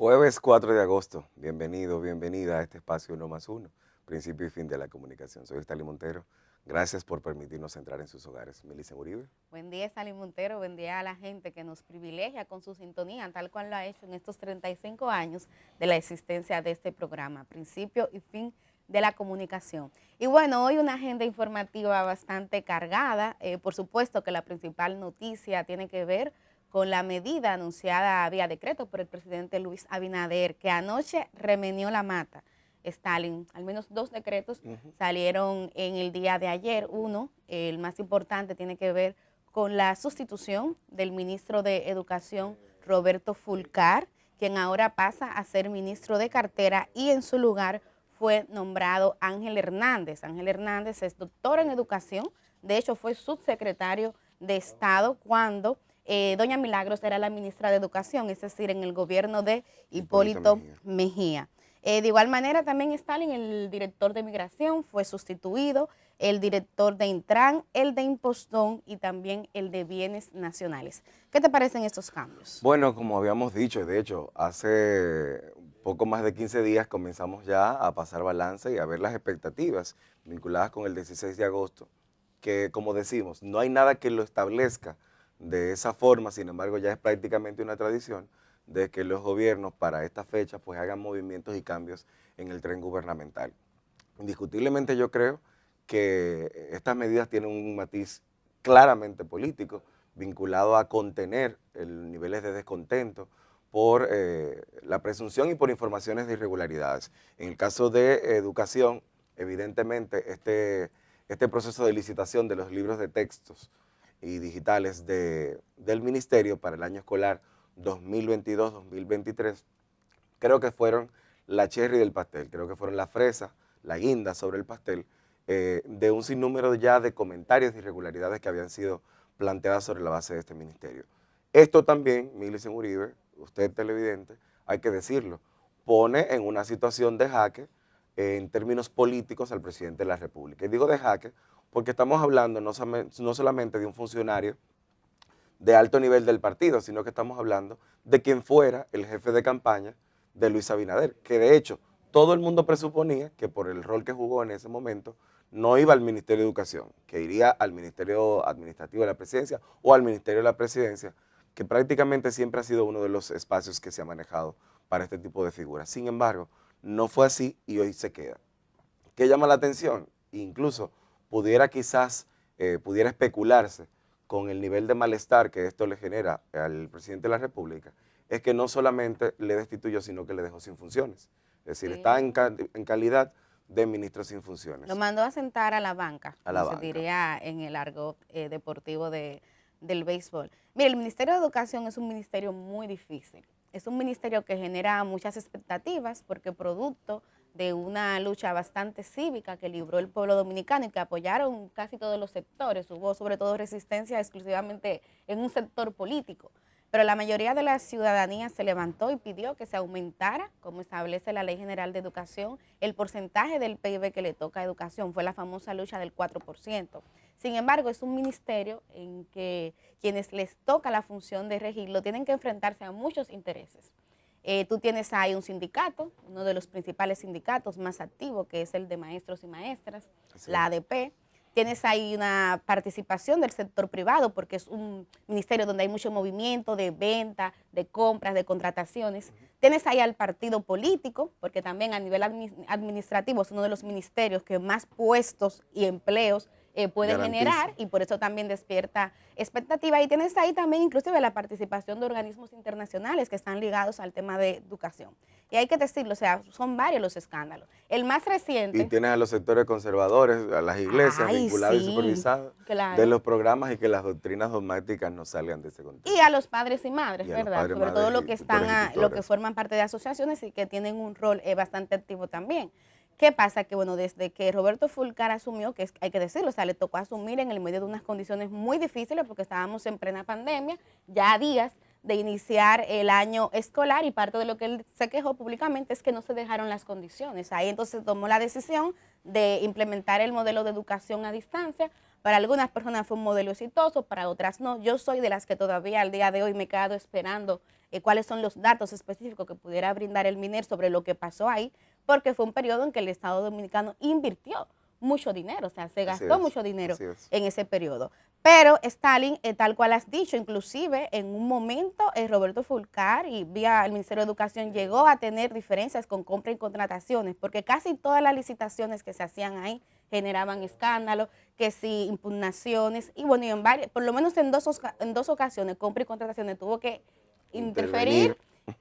Jueves 4 de agosto, bienvenido, bienvenida a este espacio 1+1, principio y fin de la comunicación. Soy Stanley Montero, gracias por permitirnos entrar en sus hogares. Milicen Uribe. Buen día, Stanley Montero, buen día a la gente que nos privilegia con su sintonía, tal cual lo ha hecho en estos 35 años de la existencia de este programa, principio y fin de la comunicación. Y bueno, hoy una agenda informativa bastante cargada, por supuesto que la principal noticia tiene que ver con la medida anunciada vía decreto por el presidente Luis Abinader, que anoche remenió la mata. Stalin, al menos 2 decretos salieron en el día de ayer. Uno, el más importante, tiene que ver con la sustitución del ministro de Educación, Roberto Fulcar, quien ahora pasa a ser ministro de cartera, y en su lugar fue nombrado Ángel Hernández. Ángel Hernández es doctor en educación, de hecho fue subsecretario de Estado cuando doña Milagros era la ministra de Educación, es decir, en el gobierno de Hipólito Mejía. De igual manera, también Stalin, el director de Migración, fue sustituido, el director de Intran, el de Impostón y también el de Bienes Nacionales. ¿Qué te parecen estos cambios? Bueno, como habíamos dicho, de hecho, hace poco más de 15 días comenzamos ya a pasar balance y a ver las expectativas vinculadas con el 16 de agosto, que como decimos, no hay nada que lo establezca de esa forma, sin embargo ya es prácticamente una tradición de que los gobiernos para esta fecha pues hagan movimientos y cambios en el tren gubernamental. Indiscutiblemente yo creo que estas medidas tienen un matiz claramente político, vinculado a contener niveles de descontento por la presunción y por informaciones de irregularidades. En el caso de educación, evidentemente este proceso de licitación de los libros de textos y digitales del ministerio para el año escolar 2022-2023, creo que fueron la cherry del pastel, creo que fueron la fresa, la guinda sobre el pastel, de un sinnúmero ya de comentarios de irregularidades que habían sido planteadas sobre la base de este ministerio. Esto también, Milicen Uribe, usted televidente, hay que decirlo, pone en una situación de jaque en términos políticos al presidente de la República. Y digo de jaque porque estamos hablando no solamente de un funcionario de alto nivel del partido, sino que estamos hablando de quien fuera el jefe de campaña de Luis Abinader, que de hecho todo el mundo presuponía que por el rol que jugó en ese momento no iba al Ministerio de Educación, que iría al Ministerio Administrativo de la Presidencia o al Ministerio de la Presidencia, que prácticamente siempre ha sido uno de los espacios que se ha manejado para este tipo de figuras. Sin embargo, no fue así y hoy se queda. ¿Qué llama la atención? Incluso pudiera quizás, pudiera especularse con el nivel de malestar que esto le genera al presidente de la República, es que no solamente le destituyó, sino que le dejó sin funciones. Es decir, está en calidad de ministro sin funciones. Lo mandó a sentar a la banca, A la como se banca. diría en el argot deportivo del béisbol. Mire, el Ministerio de Educación es un ministerio muy difícil. Es un ministerio que genera muchas expectativas porque producto de una lucha bastante cívica que libró el pueblo dominicano y que apoyaron casi todos los sectores. Hubo sobre todo resistencia exclusivamente en un sector político, pero la mayoría de la ciudadanía se levantó y pidió que se aumentara, como establece la Ley General de Educación, el porcentaje del PIB que le toca a educación. Fue la famosa lucha del 4%. Sin embargo, es un ministerio en que quienes les toca la función de regirlo tienen que enfrentarse a muchos intereses. Tú tienes ahí un sindicato, uno de los principales sindicatos más activos, que es el de maestros y maestras, la ADP. Tienes ahí una participación del sector privado, porque es un ministerio donde hay mucho movimiento de venta, de compras, de contrataciones. Tienes ahí al partido político, porque también a nivel administrativo es uno de los ministerios que más puestos y empleos puede generar, y por eso también despierta expectativa. Y tienes ahí también inclusive la participación de organismos internacionales que están ligados al tema de educación. Y hay que decirlo, o sea, son varios los escándalos. El más reciente... Y tienes a los sectores conservadores, a las iglesias vinculadas y sí, supervisadas de los programas y que las doctrinas dogmáticas no salgan de ese contexto. Y a los padres y madres, Y a los ¿verdad? padres, Sobre todo madres los que están, los que forman parte de asociaciones y que tienen un rol bastante activo también. ¿Qué pasa? Que bueno, desde que Roberto Fulcar asumió, que hay que decirlo, o sea, le tocó asumir en el medio de unas condiciones muy difíciles porque estábamos en plena pandemia, ya a días de iniciar el año escolar, y parte de lo que él se quejó públicamente es que no se dejaron las condiciones. Ahí entonces tomó la decisión de implementar el modelo de educación a distancia Para algunas personas fue un modelo exitoso, para otras no. Yo soy de las que todavía al día de hoy me he quedado esperando cuáles son los datos específicos que pudiera brindar el MINER sobre lo que pasó ahí, porque fue un periodo en que el Estado Dominicano invirtió mucho dinero, o sea, se gastó mucho dinero en ese periodo. Pero Stalin, tal cual has dicho, inclusive en un momento Roberto Fulcar y vía el Ministerio de Educación llegó a tener diferencias con compra y contrataciones, porque casi todas las licitaciones que se hacían ahí generaban escándalos, que si impugnaciones, y bueno, y en varias, por lo menos en dos ocasiones, compra y contrataciones tuvo que interferir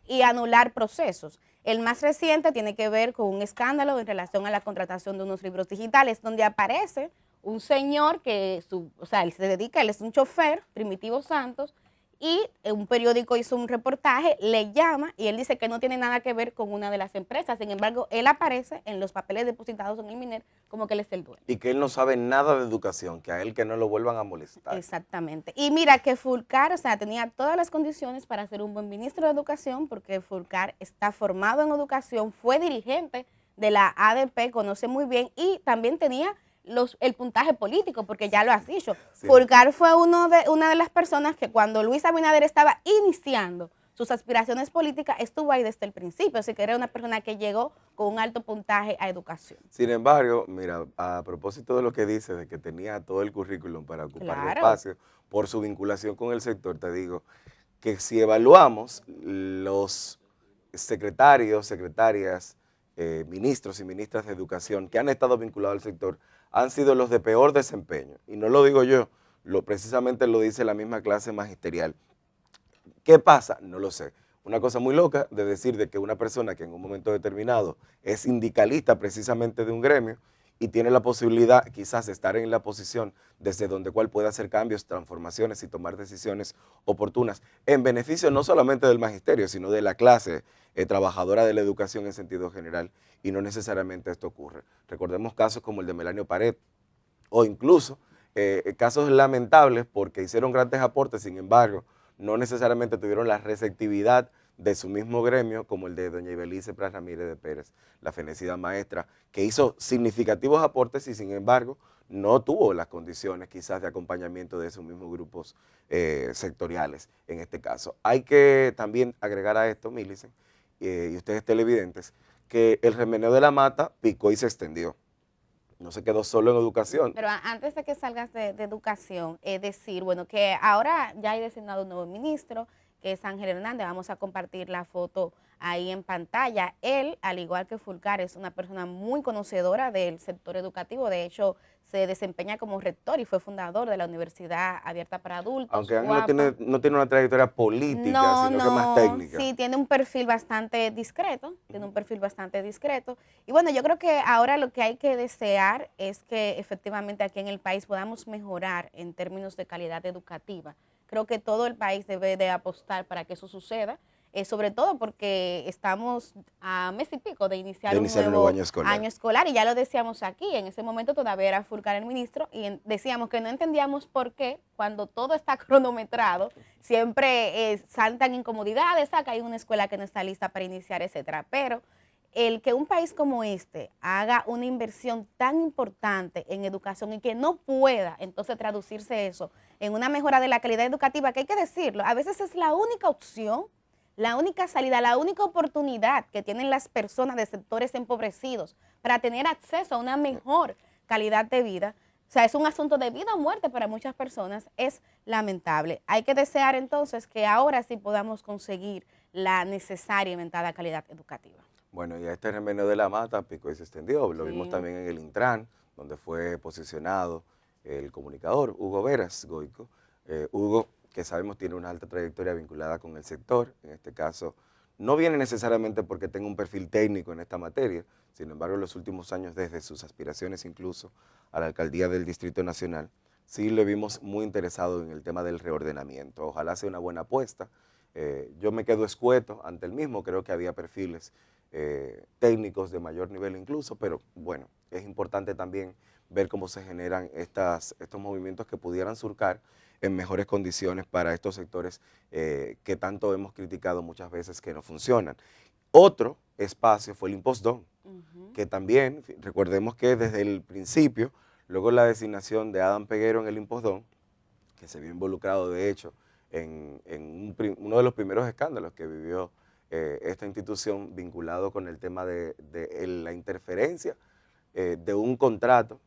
y anular procesos. El más reciente tiene que ver con un escándalo en relación a la contratación de unos libros digitales, donde aparece un señor que, o sea, él se dedica, él es un chofer, Primitivo Santos, y un periódico hizo un reportaje, le llama y él dice que no tiene nada que ver con una de las empresas. Sin embargo, él aparece en los papeles depositados en el MINER como que él es el dueño. Y que él no sabe nada de educación, que a él que no lo vuelvan a molestar. Exactamente. Y mira que Fulcar, o sea, tenía todas las condiciones para ser un buen ministro de Educación, porque Fulcar está formado en educación, fue dirigente de la ADP, conoce muy bien, y también tenía el puntaje político, porque ya lo has dicho. Sí. Fulcar fue una de las personas que cuando Luis Abinader estaba iniciando sus aspiraciones políticas, estuvo ahí desde el principio, así que era una persona que llegó con un alto puntaje a educación. Sin embargo, mira, a propósito de lo que dice, de que tenía todo el currículum para ocupar el espacio, por su vinculación con el sector, te digo que si evaluamos los secretarios, secretarias, ministros y ministras de educación que han estado vinculados al sector, han sido los de peor desempeño. Y no lo digo yo, precisamente lo dice la misma clase magisterial. ¿Qué pasa? No lo sé. Una cosa muy loca de decir de que una persona que en un momento determinado es sindicalista precisamente de un gremio y tiene la posibilidad quizás de estar en la posición desde donde cual puede hacer cambios, transformaciones y tomar decisiones oportunas en beneficio no solamente del magisterio, sino de la clase trabajadora de la educación en sentido general, y no necesariamente esto ocurre. Recordemos casos como el de Melanio Pared o incluso casos lamentables porque hicieron grandes aportes, sin embargo, no necesariamente tuvieron la receptividad de su mismo gremio, como el de doña Ibelice Pras Ramírez de Pérez, la fenecida maestra, que hizo significativos aportes y sin embargo no tuvo las condiciones quizás de acompañamiento de esos mismos grupos sectoriales en este caso. Hay que también agregar a esto, Milicen, y ustedes televidentes, que el remeneo de la mata picó y se extendió. No se quedó solo en educación. Pero antes de que salgas de educación, es decir, bueno, que ahora ya hay designado un nuevo ministro, que es Ángel Hernández. Vamos a compartir la foto ahí en pantalla. Él, al igual que Fulcar, es una persona muy conocedora del sector educativo. De hecho, se desempeña como rector y fue fundador de la Universidad Abierta para Adultos. Aunque Ángel no tiene una trayectoria política, sino que más técnica. Sí, tiene un perfil bastante discreto, Y bueno, yo creo que ahora lo que hay que desear es que efectivamente aquí en el país podamos mejorar en términos de calidad educativa. Creo que todo el país debe de apostar para que eso suceda, sobre todo porque estamos a mes y pico de iniciar un nuevo año escolar, y ya lo decíamos aquí, en ese momento todavía era Fulcar el ministro y decíamos que no entendíamos por qué cuando todo está cronometrado siempre saltan incomodidades, que hay una escuela que no está lista para iniciar, etcétera. Pero el que un país como este haga una inversión tan importante en educación y que no pueda entonces traducirse eso en una mejora de la calidad educativa, que hay que decirlo, a veces es la única opción, la única salida, la única oportunidad que tienen las personas de sectores empobrecidos para tener acceso a una mejor calidad de vida. O sea, es un asunto de vida o muerte para muchas personas, es lamentable. Hay que desear entonces que ahora sí podamos conseguir la necesaria y aumentada calidad educativa. Bueno, y este remeneo de la mata picó y se extendió. Lo vimos también en el Intran, donde fue posicionado el comunicador Hugo Veras Goico. Hugo, que sabemos tiene una alta trayectoria vinculada con el sector, en este caso no viene necesariamente porque tenga un perfil técnico en esta materia, sin embargo en los últimos años, desde sus aspiraciones incluso a la alcaldía del Distrito Nacional, sí le vimos muy interesado en el tema del reordenamiento. Ojalá sea una buena apuesta. Yo me quedo escueto ante el mismo, creo que había perfiles técnicos de mayor nivel incluso, pero bueno, es importante también ver cómo se generan estos movimientos que pudieran surcar en mejores condiciones para estos sectores que tanto hemos criticado muchas veces que no funcionan. Otro espacio fue el Impostón, que también, recordemos que desde el principio luego la designación de Adam Peguero en el Impostón, que se vio involucrado de hecho en uno de los primeros escándalos que vivió esta institución vinculado con el tema de la interferencia de un contrato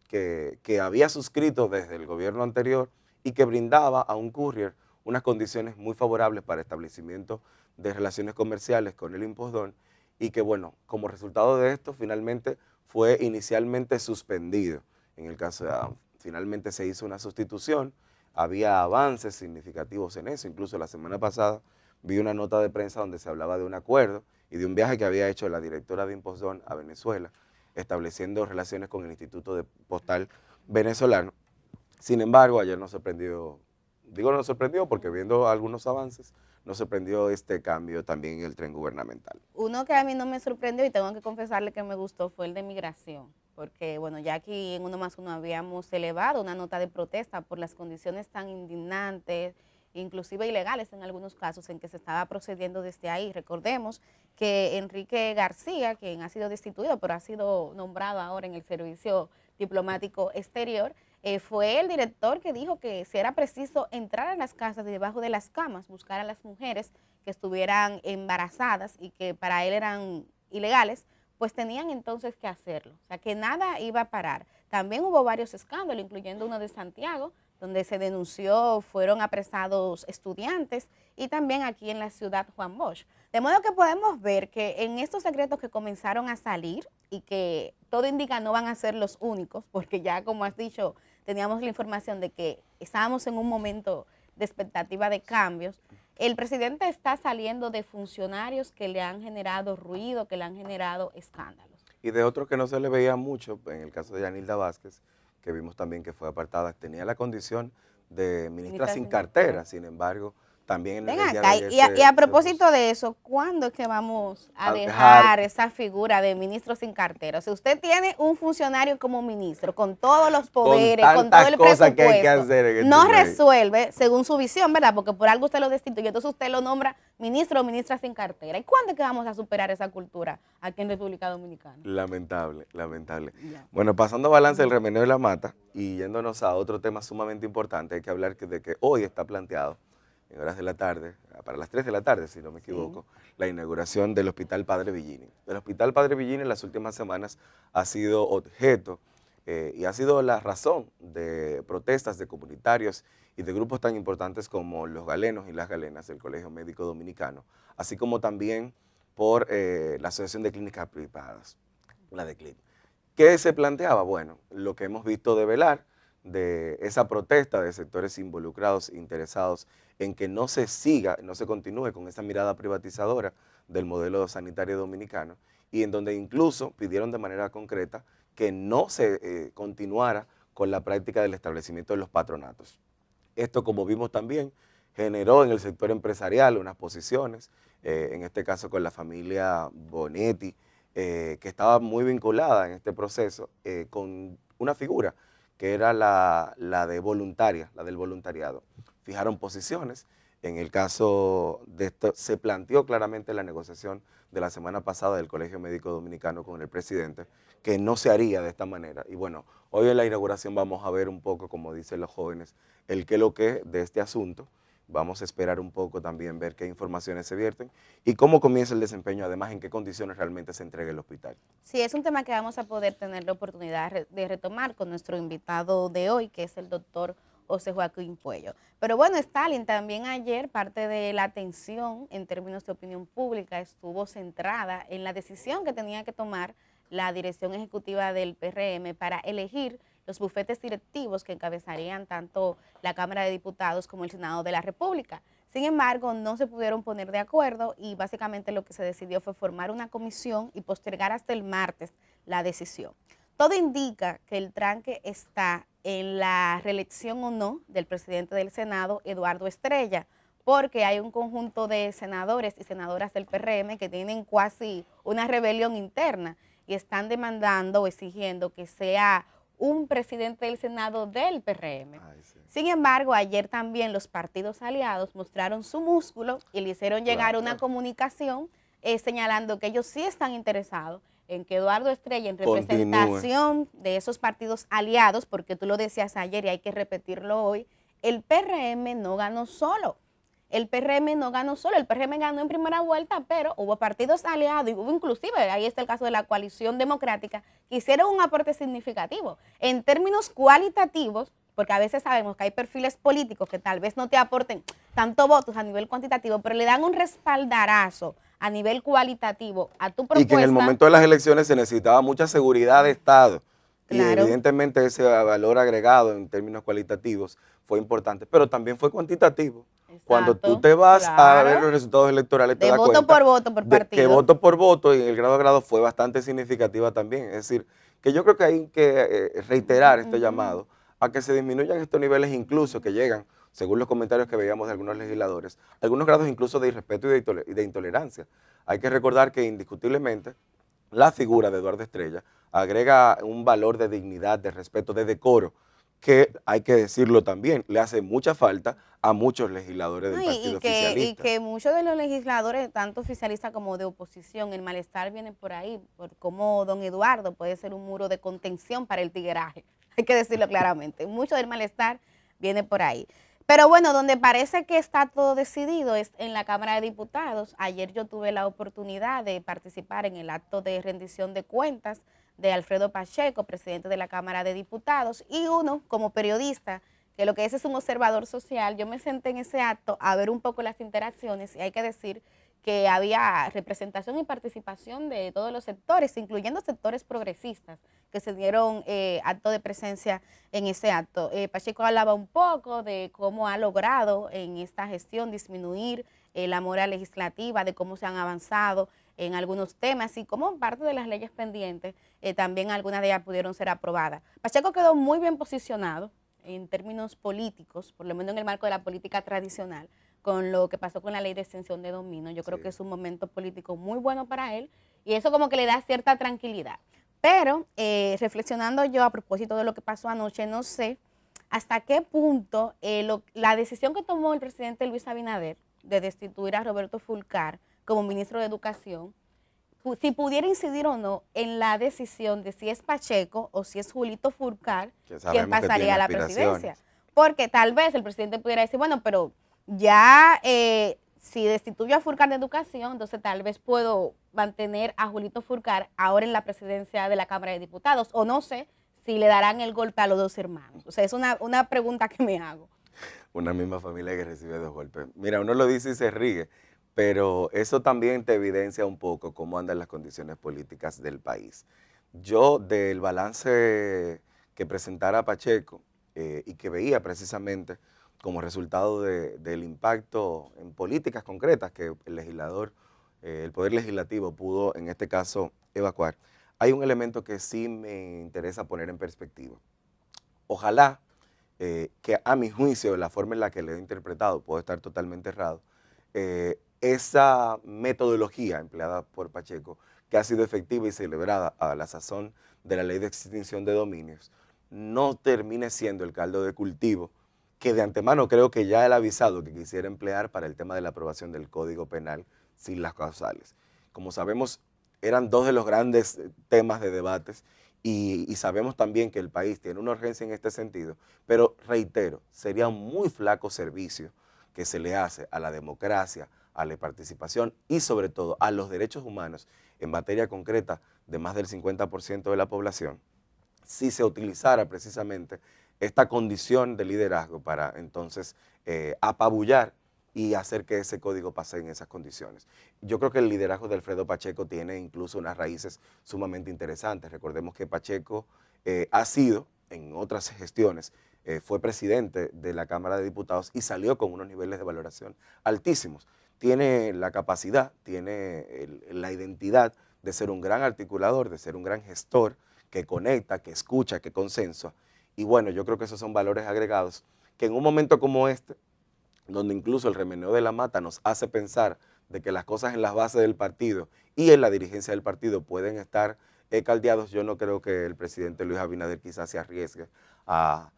que había suscrito desde el gobierno anterior y que brindaba a un courier unas condiciones muy favorables para establecimiento de relaciones comerciales con el Impostón y que, bueno, como resultado de esto, finalmente fue inicialmente suspendido. En el caso de Adam, finalmente se hizo una sustitución, había avances significativos en eso, incluso la semana pasada vi una nota de prensa donde se hablaba de un acuerdo y de un viaje que había hecho la directora de Impostón a Venezuela, estableciendo relaciones con el Instituto Postal venezolano. Sin embargo, ayer nos sorprendió, digo nos sorprendió porque viendo algunos avances, nos sorprendió este cambio también en el tren gubernamental. Uno que a mí no me sorprendió y tengo que confesarle que me gustó fue el de migración, porque bueno, ya aquí en Uno Más Uno habíamos elevado una nota de protesta por las condiciones tan indignantes, inclusive ilegales en algunos casos en que se estaba procediendo desde ahí. Recordemos que Enrique García, quien ha sido destituido, pero ha sido nombrado ahora en el Servicio Diplomático Exterior, fue el director que dijo que si era preciso entrar a las casas y debajo de las camas, buscar a las mujeres que estuvieran embarazadas y que para él eran ilegales, pues tenían entonces que hacerlo. O sea, que nada iba a parar. También hubo varios escándalos, incluyendo uno de Santiago, donde se denunció, fueron apresados estudiantes, y también aquí en la ciudad Juan Bosch. De modo que podemos ver que en estos secretos que comenzaron a salir y que todo indica no van a ser los únicos, porque ya como has dicho, teníamos la información de que estábamos en un momento de expectativa de cambios. El presidente está saliendo de funcionarios que le han generado ruido, que le han generado escándalos. Y de otros que no se le veía mucho, en el caso de Yanilda Vázquez, que vimos también que fue apartada, tenía la condición de ministra sin cartera, sin embargo, también en Ven el día de acá, ayer y a propósito de eso, ¿cuándo es que vamos a dejar esa figura de ministro sin cartera? O sea, usted tiene un funcionario como ministro, con todos los poderes, con todo el presupuesto, que hay que hacer en no resuelve según su visión, ¿verdad? Porque por algo usted lo destituye, entonces usted lo nombra ministro o ministra sin cartera. ¿Y cuándo es que vamos a superar esa cultura aquí en República Dominicana? Lamentable, lamentable. Ya. Bueno, pasando a balance del remeneo de la mata y yéndonos a otro tema sumamente importante, hay que hablar de que hoy está planteado en horas de la tarde, para las 3 de la tarde, si no me equivoco, la inauguración del Hospital Padre Villini. El Hospital Padre Villini en las últimas semanas ha sido objeto y ha sido la razón de protestas de comunitarios y de grupos tan importantes como los galenos y las galenas del Colegio Médico Dominicano, así como también por la Asociación de Clínicas Privadas, la de CLIP. ¿Qué se planteaba? Bueno, lo que hemos visto develar de esa protesta de sectores involucrados, interesados en que no se siga, no se continúe con esa mirada privatizadora del modelo sanitario dominicano y en donde incluso pidieron de manera concreta que no se continuara con la práctica del establecimiento de los patronatos. Esto, como vimos también, generó en el sector empresarial unas posiciones, en este caso con la familia Bonetti, que estaba muy vinculada en este proceso con una figura que era la de voluntaria, la del voluntariado. Fijaron posiciones. En el caso de esto, se planteó claramente en la negociación de la semana pasada del Colegio Médico Dominicano con el presidente que no se haría de esta manera. Y bueno, hoy en la inauguración vamos a ver un poco, como dicen los jóvenes, el qué lo que de este asunto. Vamos a esperar un poco también, ver qué informaciones se vierten y cómo comienza el desempeño, además en qué condiciones realmente se entrega el hospital. Sí, es un tema que vamos a poder tener la oportunidad de retomar con nuestro invitado de hoy, que es el doctor José Joaquín Puello. Pero bueno, Stalin, también ayer parte de la atención en términos de opinión pública estuvo centrada en la decisión que tenía que tomar la dirección ejecutiva del PRM para elegir los bufetes directivos que encabezarían tanto la Cámara de Diputados como el Senado de la República. Sin embargo, no se pudieron poner de acuerdo y básicamente lo que se decidió fue formar una comisión y postergar hasta el martes la decisión. Todo indica que el tranque está en la reelección o no del presidente del Senado, Eduardo Estrella, porque hay un conjunto de senadores y senadoras del PRM que tienen casi una rebelión interna y están demandando o exigiendo que sea un presidente del Senado del PRM. Sí. Sin embargo, ayer también los partidos aliados mostraron su músculo y le hicieron llegar una comunicación señalando que ellos sí están interesados en que Eduardo Estrella, en Continúe. representación de esos partidos aliados, porque tú lo decías ayer y hay que repetirlo hoy, el PRM no ganó solo. El PRM no ganó solo, el PRM ganó en primera vuelta, pero hubo partidos aliados y hubo inclusive, ahí está el caso de la coalición democrática, que hicieron un aporte significativo. En términos cualitativos, porque a veces sabemos que hay perfiles políticos que tal vez no te aporten tanto votos a nivel cuantitativo, pero le dan un respaldarazo a nivel cualitativo a tu propuesta. Y que en el momento de las elecciones se necesitaba mucha seguridad de Estado. Claro. Y evidentemente ese valor agregado en términos cualitativos fue importante, pero también fue cuantitativo. Exacto, cuando tú te vas a ver claro. los resultados electorales, te De das voto cuenta por voto, por de que partido. voto por voto y el grado a grado fue bastante significativa también. Es decir, que yo creo que hay que reiterar este llamado a que se disminuyan estos niveles incluso que llegan, según los comentarios que veíamos de algunos legisladores, algunos grados incluso de irrespeto y de intolerancia. Hay que recordar que indiscutiblemente la figura de Eduardo Estrella agrega un valor de dignidad, de respeto, de decoro, que hay que decirlo también, le hace mucha falta a muchos legisladores del No, partido y oficialista. que muchos de los legisladores, tanto oficialistas como de oposición, el malestar viene por ahí, por cómo don Eduardo puede ser un muro de contención para el tigueraje. Hay que decirlo claramente. Mucho del malestar viene por ahí. Pero bueno, donde parece que está todo decidido es en la Cámara de Diputados. Ayer yo tuve la oportunidad de participar en el acto de rendición de cuentas de Alfredo Pacheco, presidente de la Cámara de Diputados, y uno como periodista, que lo que es un observador social. Yo me senté en ese acto a ver un poco las interacciones y hay que decir que había representación y participación de todos los sectores, incluyendo sectores progresistas que se dieron acto de presencia en ese acto. Pacheco hablaba un poco de cómo ha logrado en esta gestión disminuir la mora legislativa, de cómo se han avanzado en algunos temas y como parte de las leyes pendientes, también algunas de ellas pudieron ser aprobadas. Pacheco quedó muy bien posicionado en términos políticos, por lo menos en el marco de la política tradicional, con lo que pasó con la ley de extensión de dominio. Yo creo que es un momento político muy bueno para él y eso como que le da cierta tranquilidad. Pero reflexionando yo a propósito de lo que pasó anoche, no sé hasta qué punto la decisión que tomó el presidente Luis Abinader de destituir a Roberto Fulcar como ministro de Educación, si pudiera incidir o no en la decisión de si es Pacheco o si es Julito Fulcar quien pasaría a la presidencia. Porque tal vez el presidente pudiera decir, bueno, pero ya si destituyo a Fulcar de Educación, entonces tal vez puedo mantener a Julito Fulcar ahora en la presidencia de la Cámara de Diputados, o no sé si le darán el golpe a los dos hermanos. O sea, es una pregunta que me hago. Una misma familia que recibe dos golpes. Mira, uno lo dice y se ríe, pero eso también te evidencia un poco cómo andan las condiciones políticas del país. Yo, del balance que presentara Pacheco y que veía precisamente como resultado del impacto en políticas concretas que el legislador, el Poder Legislativo pudo, en este caso, evacuar, hay un elemento que sí me interesa poner en perspectiva. Ojalá que a mi juicio, la forma en la que le he interpretado, puedo estar totalmente errado, esa metodología empleada por Pacheco, que ha sido efectiva y celebrada a la sazón de la ley de extinción de dominios, no termine siendo el caldo de cultivo que de antemano creo que ya él ha avisado que quisiera emplear para el tema de la aprobación del Código Penal sin las causales. Como sabemos, eran dos de los grandes temas de debates y sabemos también que el país tiene una urgencia en este sentido, pero reitero, sería un muy flaco servicio que se le hace a la democracia, a la participación y sobre todo a los derechos humanos en materia concreta de más del 50% de la población, si se utilizara precisamente esta condición de liderazgo para entonces apabullar y hacer que ese código pase en esas condiciones. Yo creo que el liderazgo de Alfredo Pacheco tiene incluso unas raíces sumamente interesantes. Recordemos que Pacheco ha sido, en otras gestiones, fue presidente de la Cámara de Diputados y salió con unos niveles de valoración altísimos. Tiene la capacidad, tiene la identidad de ser un gran articulador, de ser un gran gestor, que conecta, que escucha, que consensua. Y bueno, yo creo que esos son valores agregados que en un momento como este, donde incluso el remeneo de la mata nos hace pensar de que las cosas en las bases del partido y en la dirigencia del partido pueden estar caldeados, yo no creo que el presidente Luis Abinader quizás se arriesgue a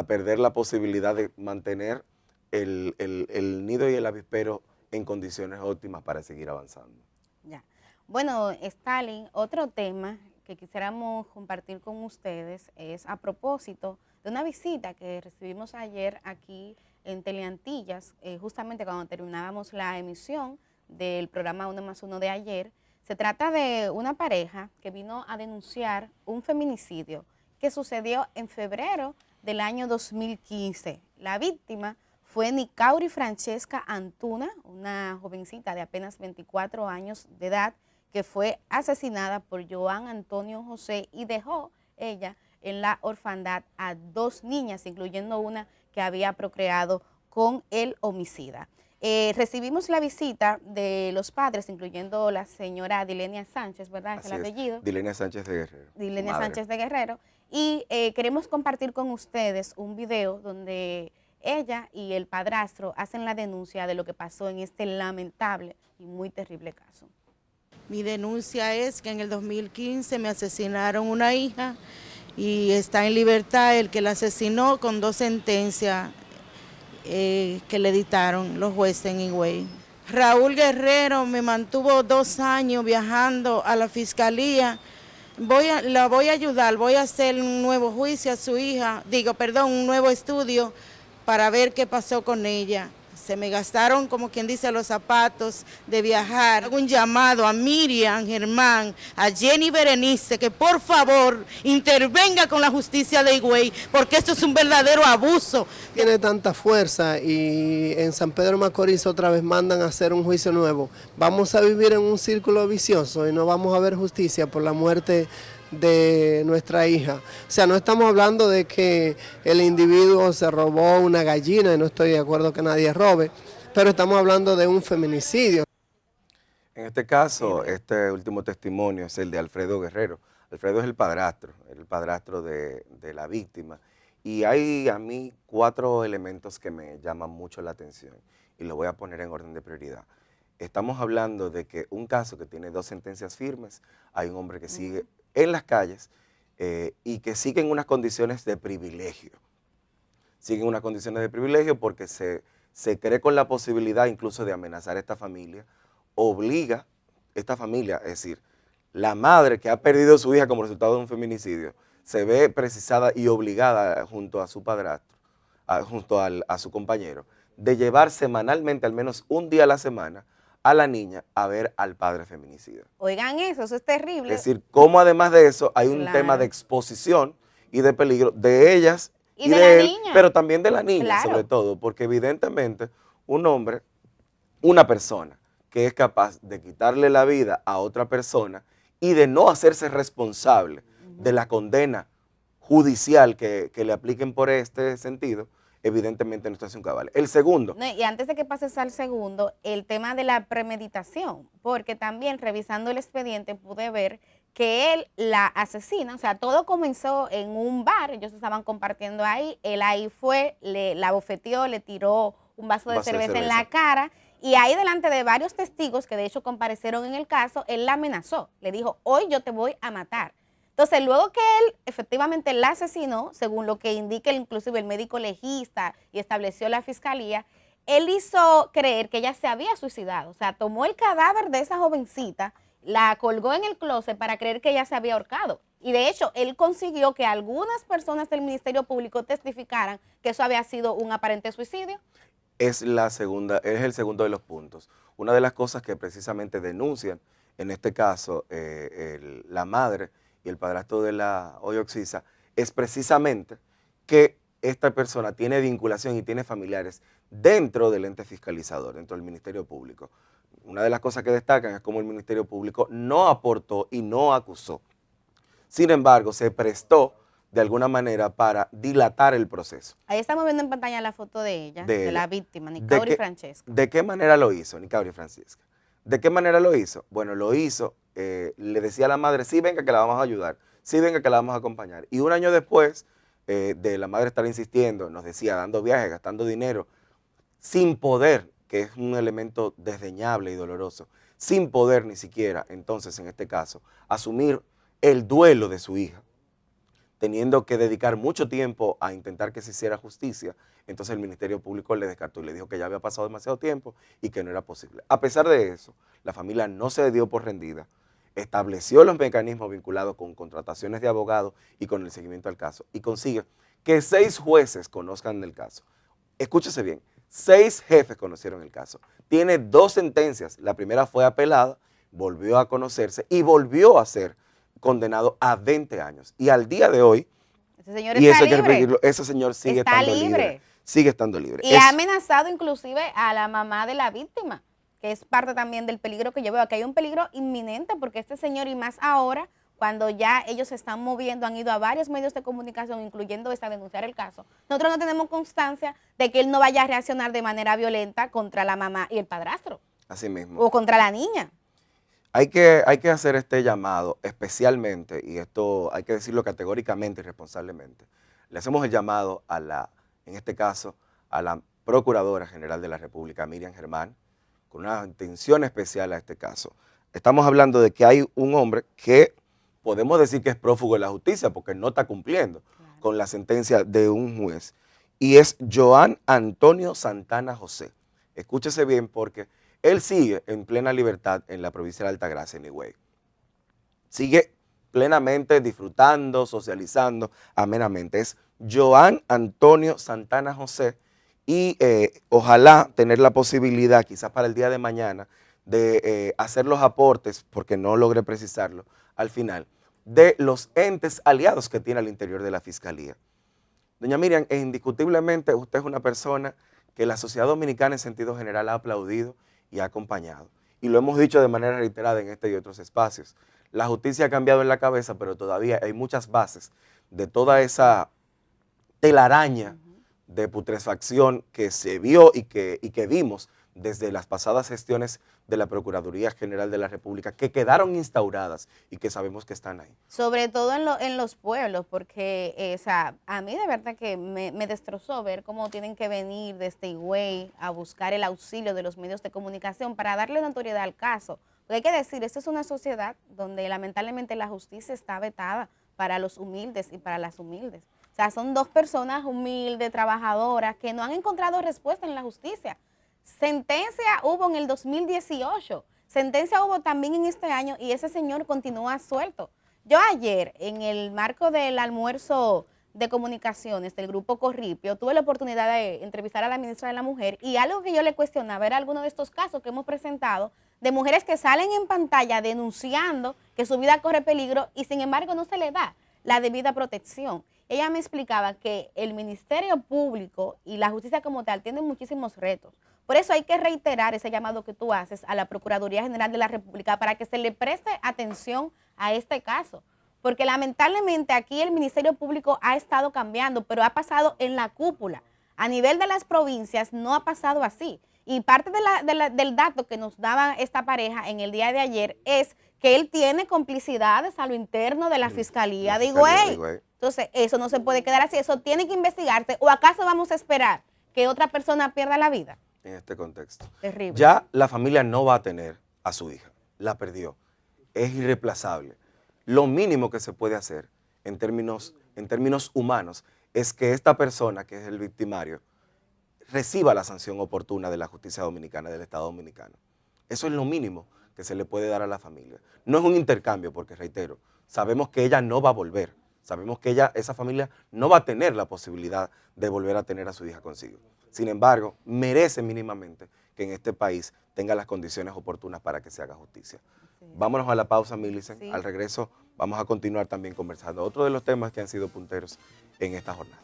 perder la posibilidad de mantener el nido y el avispero en condiciones óptimas para seguir avanzando. Ya. Bueno, Stalin, otro tema que quisiéramos compartir con ustedes es a propósito de una visita que recibimos ayer aquí en Teleantillas, justamente cuando terminábamos la emisión del programa Uno más Uno de ayer. Se trata de una pareja que vino a denunciar un feminicidio que sucedió en febrero del año 2015. La víctima fue Nicauri Francesca Antuna, una jovencita de apenas 24 años de edad, que fue asesinada por Joan Antonio José y dejó ella en la orfandad a 2 niñas, incluyendo una que había procreado con el homicida. Recibimos la visita de los padres, incluyendo la señora Dilenia Sánchez, ¿verdad? Es el apellido. Dilenia Sánchez de Guerrero. Dilenia Sánchez de Guerrero. Y queremos compartir con ustedes un video donde ella y el padrastro hacen la denuncia de lo que pasó en este lamentable y muy terrible caso. Mi denuncia es que en el 2015 me asesinaron una hija y está en libertad el que la asesinó con 2 sentencias que le dictaron los jueces en Higüey. Raúl Guerrero me mantuvo 2 años viajando a la fiscalía. La voy a ayudar, voy a hacer un nuevo juicio a su hija, un nuevo estudio para ver qué pasó con ella. Se me gastaron, como quien dice, los zapatos de viajar. Hago un llamado a Miriam Germán, a Jenny Berenice, que por favor intervenga con la justicia de Higüey, porque esto es un verdadero abuso. Tiene tanta fuerza y en San Pedro Macorís otra vez mandan a hacer un juicio nuevo. Vamos a vivir en un círculo vicioso y no vamos a ver justicia por la muerte de nuestra hija. O sea, no estamos hablando de que el individuo se robó una gallina, y no estoy de acuerdo que nadie robe, pero estamos hablando de un feminicidio. En este caso, este último testimonio es el de Alfredo Guerrero. Alfredo es el padrastro de la víctima. Y hay a mí 4 elementos que me llaman mucho la atención y lo voy a poner en orden de prioridad. Estamos hablando de que un caso que tiene 2 sentencias firmes, hay un hombre que sigue en las calles y que sigue en unas condiciones de privilegio. Sigue en unas condiciones de privilegio porque se cree con la posibilidad incluso de amenazar a esta familia, obliga a esta familia, es decir, la madre que ha perdido a su hija como resultado de un feminicidio, se ve precisada y obligada junto a su padrastro, junto a su compañero, de llevar semanalmente, al menos un día a la semana, a la niña a ver al padre feminicida. Oigan eso es terrible. Es decir, cómo además de eso hay un tema de exposición y de peligro de ellas y de él, niña, pero también de la niña, claro, sobre todo, porque evidentemente un hombre, una persona que es capaz de quitarle la vida a otra persona y de no hacerse responsable de la condena judicial que le apliquen por este sentido, evidentemente no está haciendo un cabal. El segundo. No, y antes de que pases al segundo, el tema de la premeditación, porque también revisando el expediente pude ver que él la asesina, o sea, todo comenzó en un bar, ellos estaban compartiendo ahí, él ahí fue, la bofeteó, le tiró un vaso de cerveza en la cara, y ahí delante de varios testigos que de hecho comparecieron en el caso, él la amenazó, le dijo, hoy yo te voy a matar. Entonces, luego que él efectivamente la asesinó, según lo que indica inclusive el médico legista y estableció la fiscalía, él hizo creer que ella se había suicidado. O sea, tomó el cadáver de esa jovencita, la colgó en el closet para creer que ella se había ahorcado. Y de hecho, él consiguió que algunas personas del Ministerio Público testificaran que eso había sido un aparente suicidio. Es el segundo de los puntos. Una de las cosas que precisamente denuncian, en este caso, la madre y el padrastro de la Oyoxisa, es precisamente que esta persona tiene vinculación y tiene familiares dentro del ente fiscalizador, dentro del Ministerio Público. Una de las cosas que destacan es cómo el Ministerio Público no aportó y no acusó. Sin embargo, se prestó de alguna manera para dilatar el proceso. Ahí estamos viendo en pantalla la foto de ella, de la víctima, Nicauri Francesca. ¿De qué manera lo hizo Nicauri Francesca? ¿De qué manera lo hizo? Bueno, lo hizo, le decía a la madre, sí, venga que la vamos a ayudar, sí, venga que la vamos a acompañar. Y un año después de la madre estar insistiendo, nos decía, dando viajes, gastando dinero, sin poder, que es un elemento desdeñable y doloroso, sin poder ni siquiera, entonces en este caso, asumir el duelo de su hija, teniendo que dedicar mucho tiempo a intentar que se hiciera justicia, entonces el Ministerio Público le descartó y le dijo que ya había pasado demasiado tiempo y que no era posible. A pesar de eso, la familia no se dio por rendida, estableció los mecanismos vinculados con contrataciones de abogados y con el seguimiento al caso, y consigue que 6 jueces conozcan el caso. Escúchese bien, 6 jefes conocieron el caso. Tiene 2 sentencias, la primera fue apelada, volvió a conocerse y volvió a ser condenado a 20 años. Y al día de hoy, Ese señor y está eso hay que libre. repetirlo, ese señor sigue Está estando libre. libre. Sigue estando libre. Y ha amenazado inclusive a la mamá de la víctima, que es parte también del peligro que yo veo. Aquí hay un peligro inminente porque este señor, y más ahora, cuando ya ellos se están moviendo, han ido a varios medios de comunicación, incluyendo a denunciar el caso. Nosotros no tenemos constancia de que él no vaya a reaccionar de manera violenta contra la mamá y el padrastro. Así mismo. O contra la niña. Hay que hacer este llamado especialmente, y esto hay que decirlo categóricamente y responsablemente. Le hacemos el llamado en este caso, a la Procuradora General de la República, Miriam Germán, con una atención especial a este caso. Estamos hablando de que hay un hombre que podemos decir que es prófugo de la justicia porque no está cumpliendo con la sentencia de un juez, y es Joan Antonio Santana José. Escúchese bien porque él sigue en plena libertad en la provincia de Altagracia, en Higüey. Sigue plenamente disfrutando, socializando amenamente. Es Joan Antonio Santana José, y ojalá tener la posibilidad, quizás para el día de mañana, de hacer los aportes, porque no logré precisarlo al final, de los entes aliados que tiene al interior de la Fiscalía. Doña Miriam, indiscutiblemente usted es una persona que la sociedad dominicana en sentido general ha aplaudido y ha acompañado. Y lo hemos dicho de manera reiterada en este y otros espacios. La justicia ha cambiado en la cabeza, pero todavía hay muchas bases de toda esa telaraña de putrefacción que se vio y que vimos desde las pasadas gestiones de la Procuraduría General de la República, que quedaron instauradas y que sabemos que están ahí. Sobre todo en los pueblos, porque a mí de verdad que me destrozó ver cómo tienen que venir desde Higüey a buscar el auxilio de los medios de comunicación para darle notoriedad al caso. Porque hay que decir, esta es una sociedad donde lamentablemente la justicia está vetada para los humildes y para las humildes. O sea, son 2 personas humildes, trabajadoras, que no han encontrado respuesta en la justicia. Sentencia hubo en el 2018, sentencia hubo también en este año y ese señor continúa suelto. Yo ayer, en el marco del almuerzo de comunicaciones del Grupo Corripio, tuve la oportunidad de entrevistar a la ministra de la Mujer, y algo que yo le cuestionaba era alguno de estos casos que hemos presentado de mujeres que salen en pantalla denunciando que su vida corre peligro y sin embargo no se le da la debida protección. Ella me explicaba que el Ministerio Público y la justicia como tal tienen muchísimos retos. Por eso hay que reiterar ese llamado que tú haces a la Procuraduría General de la República para que se le preste atención a este caso. Porque lamentablemente aquí el Ministerio Público ha estado cambiando, pero ha pasado en la cúpula. A nivel de las provincias no ha pasado así. Y parte del dato que nos daba esta pareja en el día de ayer es que él tiene complicidades a lo interno de la Fiscalía de Higüey. Entonces, eso no se puede quedar así, eso tiene que investigarse. ¿O acaso vamos a esperar que otra persona pierda la vida? En este contexto. Terrible. Ya la familia no va a tener a su hija, la perdió, es irreemplazable. Lo mínimo que se puede hacer en términos humanos es que esta persona, que es el victimario, reciba la sanción oportuna de la justicia dominicana, del Estado dominicano. Eso es lo mínimo que se le puede dar a la familia. No es un intercambio, porque reitero, sabemos que ella no va a volver, sabemos que esa familia no va a tener la posibilidad de volver a tener a su hija consigo. Sin embargo, merece mínimamente que en este país tenga las condiciones oportunas para que se haga justicia. Sí. Vámonos a la pausa, Millicent. Sí. Al regreso vamos a continuar también conversando otro de los temas que han sido punteros en esta jornada.